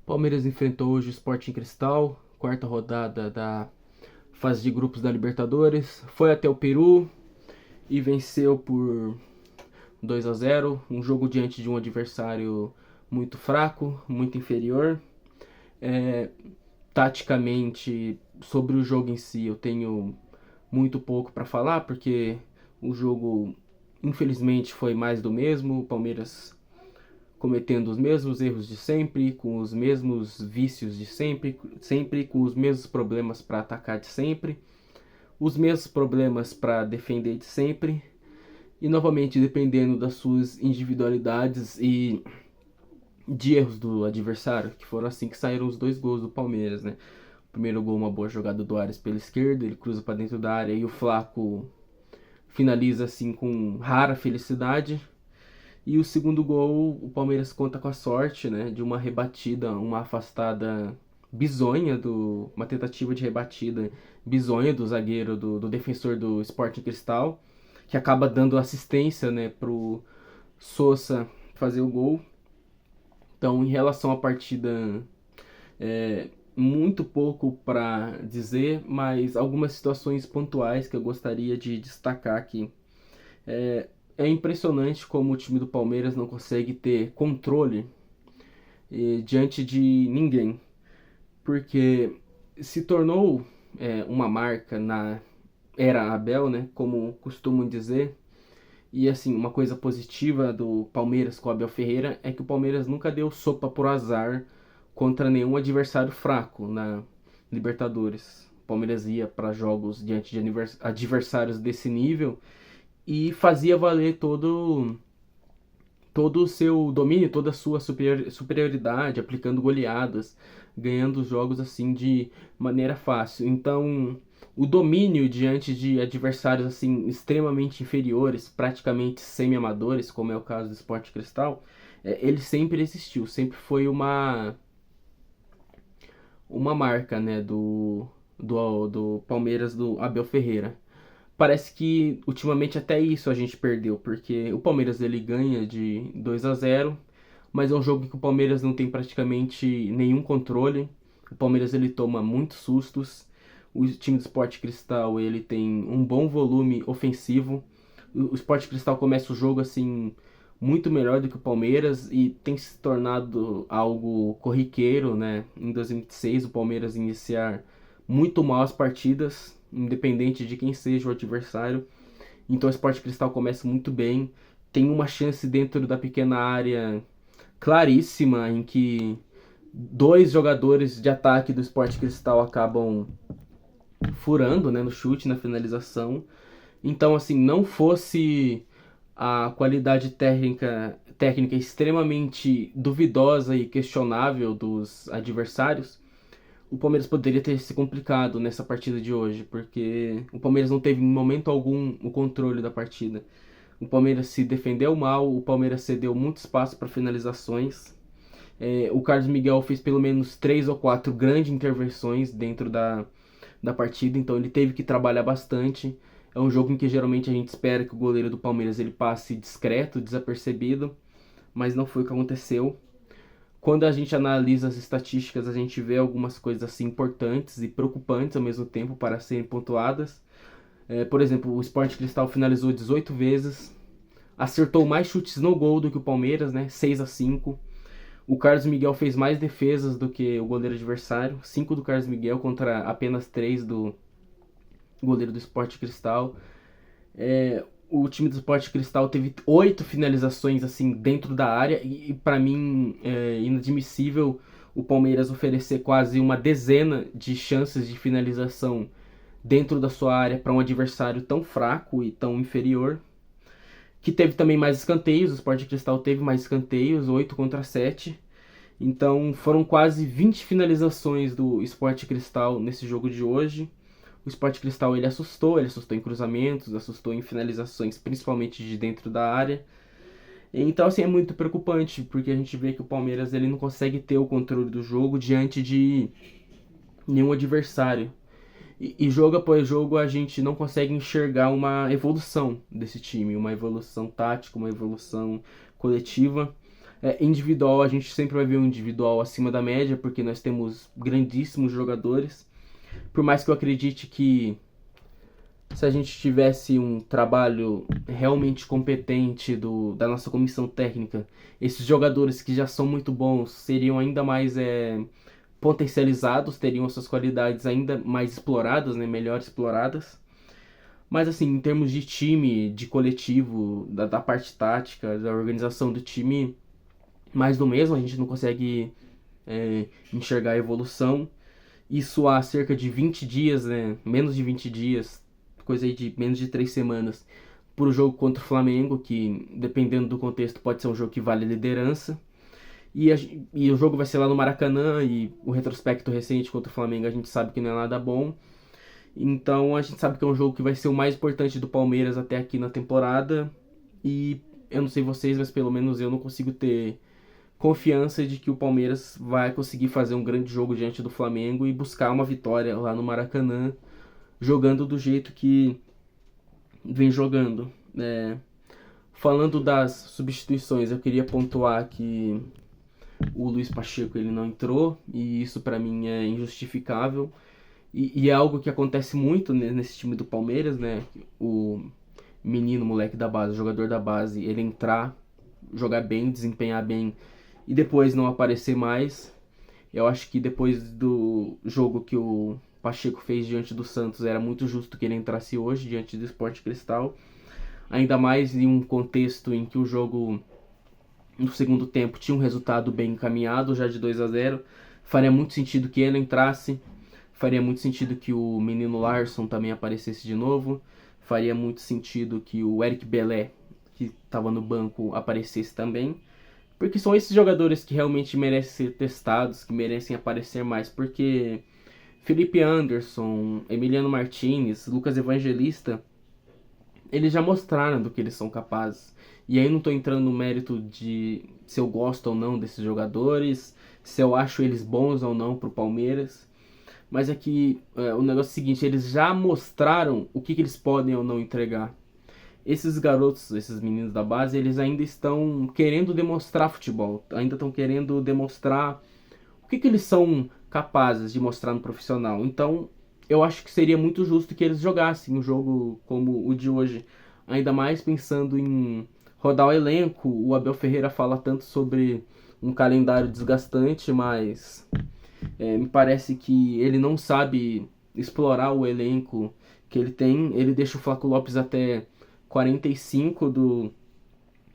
Palmeiras enfrentou hoje o Sporting Cristal, quarta rodada da fase de grupos da Libertadores. Foi até o Peru e venceu por 2-0. Um jogo diante de um adversário muito fraco, muito inferior. É, Taticamente, sobre o jogo em si, eu tenho muito pouco para falar, porque o jogo, infelizmente, foi mais do mesmo. O Palmeiras cometendo os mesmos erros de sempre, com os mesmos vícios de sempre, sempre com os mesmos problemas para atacar de sempre, os mesmos problemas para defender de sempre, e novamente dependendo das suas individualidades e de erros do adversário, que foram assim que saíram os dois gols do Palmeiras, né? O primeiro gol, uma boa jogada do Ares pela esquerda, ele cruza para dentro da área e o Flaco finaliza assim com rara felicidade. E o segundo gol, o Palmeiras conta com a sorte, né, de uma rebatida, uma afastada bizonha, uma tentativa de rebatida bizonha do zagueiro, do defensor do Sporting Cristal, que acaba dando assistência, né, pro Sousa fazer o gol. Então, em relação à partida, é, muito pouco para dizer, mas algumas situações pontuais que eu gostaria de destacar aqui. É impressionante como o time do Palmeiras não consegue ter controle diante de ninguém, porque se tornou uma marca na era Abel, né, como costumam dizer. E assim, uma coisa positiva do Palmeiras com o Abel Ferreira é que o Palmeiras nunca deu sopa por azar contra nenhum adversário fraco na Libertadores. O Palmeiras ia para jogos diante de adversários desse nível e fazia valer todo o seu domínio, toda a sua superioridade, aplicando goleadas, ganhando os jogos assim de maneira fácil. Então, o domínio diante de adversários assim extremamente inferiores, praticamente semi-amadores, como é o caso do Sport Cristal, ele sempre existiu, sempre foi uma marca, né, do Palmeiras do Abel Ferreira. Parece que ultimamente até isso a gente perdeu, porque o Palmeiras ele ganha de 2-0, mas é um jogo que o Palmeiras não tem praticamente nenhum controle. O Palmeiras ele toma muitos sustos. O time do Sport Cristal ele tem um bom volume ofensivo. O Sport Cristal começa o jogo assim muito melhor do que o Palmeiras e tem se tornado algo corriqueiro, né? Em 2026 o Palmeiras iniciar muito mal as partidas, independente de quem seja o adversário. Então o Sport Cristal começa muito bem, tem uma chance dentro da pequena área claríssima em que dois jogadores de ataque do Sport Cristal acabam furando, né, no chute, na finalização. Então, assim, não fosse a qualidade técnica extremamente duvidosa e questionável dos adversários, o Palmeiras poderia ter se complicado nessa partida de hoje, porque o Palmeiras não teve em momento algum o controle da partida. O Palmeiras se defendeu mal, o Palmeiras cedeu muito espaço para finalizações. O Carlos Miguel fez pelo menos 3 ou 4 grandes intervenções dentro da partida, então ele teve que trabalhar bastante. É um jogo em que geralmente a gente espera que o goleiro do Palmeiras ele passe discreto, desapercebido, mas não foi o que aconteceu. Quando a gente analisa as estatísticas, a gente vê algumas coisas assim importantes e preocupantes ao mesmo tempo para serem pontuadas. Por exemplo, o Sport Cristal finalizou 18 vezes, acertou mais chutes no gol do que o Palmeiras, né? 6-5. O Carlos Miguel fez mais defesas do que o goleiro adversário, 5 do Carlos Miguel contra apenas 3 do goleiro do Sport Cristal. O time do Sport Cristal teve 8 finalizações assim dentro da área e para mim é inadmissível o Palmeiras oferecer quase uma dezena de chances de finalização dentro da sua área para um adversário tão fraco e tão inferior. Que teve também mais escanteios, o Sport Cristal teve mais escanteios, 8-7. Então foram quase 20 finalizações do Sport Cristal nesse jogo de hoje. O Sport Cristal ele assustou em cruzamentos, assustou em finalizações, principalmente de dentro da área. Então assim é muito preocupante, porque a gente vê que o Palmeiras ele não consegue ter o controle do jogo diante de nenhum adversário. E jogo após jogo a gente não consegue enxergar uma evolução desse time, uma evolução tática, uma evolução coletiva. Individual, a gente sempre vai ver um individual acima da média, porque nós temos grandíssimos jogadores. Por mais que eu acredite que se a gente tivesse um trabalho realmente competente da nossa comissão técnica, esses jogadores que já são muito bons seriam ainda mais potencializados, teriam suas qualidades ainda mais exploradas, né, melhor exploradas. Mas assim, em termos de time, de coletivo, da parte tática, da organização do time, mais do mesmo, a gente não consegue enxergar a evolução. Isso há cerca de 20 dias, né, menos de 20 dias, coisa aí de menos de 3 semanas, para o jogo contra o Flamengo, que dependendo do contexto pode ser um jogo que vale liderança. E o jogo vai ser lá no Maracanã, e o retrospecto recente contra o Flamengo a gente sabe que não é nada bom. Então a gente sabe que é um jogo que vai ser o mais importante do Palmeiras até aqui na temporada. E eu não sei vocês, mas pelo menos eu não consigo ter confiança de que o Palmeiras vai conseguir fazer um grande jogo diante do Flamengo e buscar uma vitória lá no Maracanã, jogando do jeito que vem jogando. Falando das substituições, eu queria pontuar que o Luiz Pacheco ele não entrou, e isso pra mim é injustificável. E é algo que acontece muito nesse time do Palmeiras, né? O menino, moleque da base, o jogador da base, ele entrar, jogar bem, desempenhar bem e depois não aparecer mais. Eu acho que depois do jogo que o Pacheco fez diante do Santos, era muito justo que ele entrasse hoje diante do Sport Cristal. Ainda mais em um contexto em que o jogo no segundo tempo tinha um resultado bem encaminhado, já de 2-0. Faria muito sentido que ele entrasse. Faria muito sentido que o menino Larson também aparecesse de novo. Faria muito sentido que o Eric Belé, que estava no banco, aparecesse também. Porque são esses jogadores que realmente merecem ser testados, que merecem aparecer mais. Porque Felipe Anderson, Emiliano Martinez, Lucas Evangelista, eles já mostraram do que eles são capazes. E aí não estou entrando no mérito de se eu gosto ou não desses jogadores, se eu acho eles bons ou não pro Palmeiras. Mas é que o negócio é o seguinte, eles já mostraram o que eles podem ou não entregar. Esses garotos, esses meninos da base, eles ainda estão querendo demonstrar futebol, ainda estão querendo demonstrar o que eles são capazes de mostrar no profissional. Então, eu acho que seria muito justo que eles jogassem um jogo como o de hoje, ainda mais pensando em rodar o elenco. O Abel Ferreira fala tanto sobre um calendário desgastante, mas me parece que ele não sabe explorar o elenco que ele tem. Ele deixa o Flaco Lopes até 45 do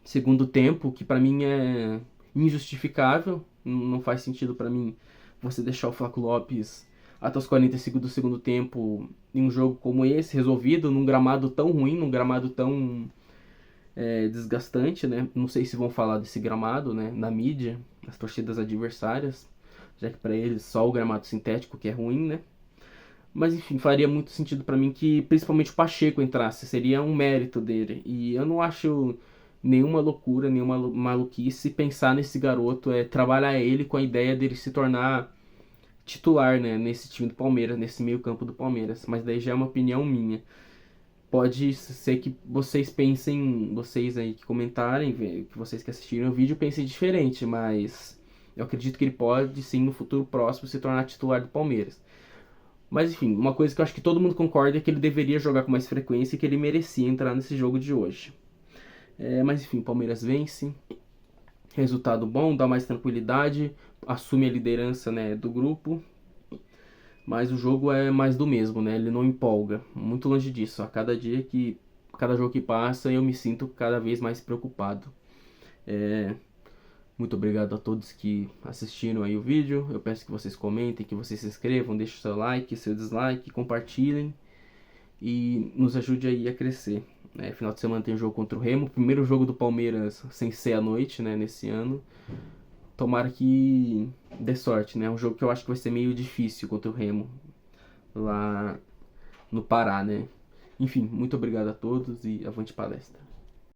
segundo tempo, que pra mim é injustificável. Não faz sentido pra mim você deixar o Flaco Lopes até os 45 do segundo tempo em um jogo como esse, resolvido, num gramado tão ruim, num gramado tão desgastante, né? Não sei se vão falar desse gramado, né, na mídia, nas torcidas adversárias, já que para eles só o gramado sintético que é ruim, né? Mas enfim, faria muito sentido para mim que principalmente o Pacheco entrasse, seria um mérito dele. E eu não acho nenhuma loucura, nenhuma maluquice pensar nesse garoto, trabalhar ele com a ideia dele se tornar titular, né, nesse time do Palmeiras, nesse meio-campo do Palmeiras. Mas daí já é uma opinião minha. Pode ser que vocês pensem, vocês aí que comentarem, que vocês que assistiram o vídeo pensem diferente, mas eu acredito que ele pode sim no futuro próximo se tornar titular do Palmeiras. Mas enfim, uma coisa que eu acho que todo mundo concorda é que ele deveria jogar com mais frequência e que ele merecia entrar nesse jogo de hoje. Mas enfim, o Palmeiras vence, resultado bom, dá mais tranquilidade, assume a liderança, né, do grupo. Mas o jogo é mais do mesmo, né? Ele não empolga. Muito longe disso. A cada jogo que passa, eu me sinto cada vez mais preocupado. Muito obrigado a todos que assistiram aí o vídeo. Eu peço que vocês comentem, que vocês se inscrevam, deixem o seu like, seu dislike, compartilhem e nos ajude aí a crescer. Final de semana tem jogo contra o Remo, primeiro jogo do Palmeiras sem ser à noite, né, nesse ano. Tomara que dê sorte, né? É um jogo que eu acho que vai ser meio difícil contra o Remo, lá no Pará, né? Enfim, muito obrigado a todos e avante palestra.